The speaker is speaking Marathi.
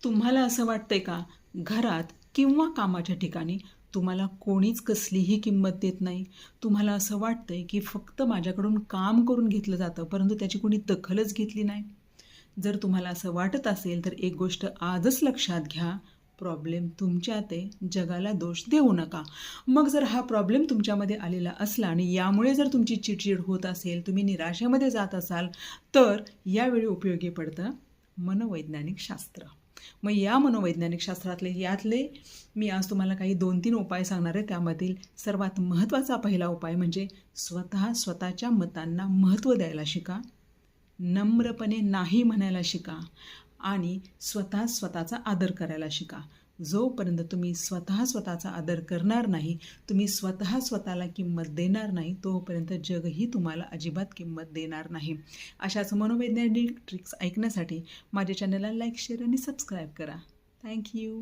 तुम्हाला असं वाटतंय का घरात किंवा कामाच्या ठिकाणी तुम्हाला कोणीच कसलीही किंमत देत नाही? तुम्हाला असं वाटतंय की फक्त माझ्याकडून काम करून घेतलं जातं, परंतु त्याची कोणी दखलच घेतली नाही? जर तुम्हाला असं वाटत असेल तर एक गोष्ट आजच लक्षात घ्या, प्रॉब्लेम तुमच्यात आहे, जगाला दोष देऊ नका. मग जर हा प्रॉब्लेम तुमच्यामध्ये आलेला असला आणि यामुळे जर तुमची चिडचिड होत असेल, तुम्ही निराशेमध्ये जात असाल, तर यावेळी उपयोगी पडतं मनोवैज्ञानिक शास्त्र. मग या मनोवैज्ञानिक शास्त्रातले यातले मी आज तुम्हाला काही 2-3 उपाय सांगणार आहे. त्यामधील सर्वात महत्त्वाचा पहिला उपाय म्हणजे स्वतःच्या मतांना महत्त्व द्यायला शिका, नम्रपणे नाही म्हणायला शिका आणि स्वतःचा आदर करायला शिका. जोपर्यंत तुम्ही स्वतःचा आदर करणार नाही, तुम्ही स्वतःला किंमत देणार नाही, तोपर्यंत जगही तुम्हाला अजिबात किंमत देणार नाही. अशाच मनोवैज्ञानिक ट्रिक्स ऐकण्यासाठी माझ्या चॅनलला लाईक, शेअर आणि सबस्क्राईब करा. Thank you.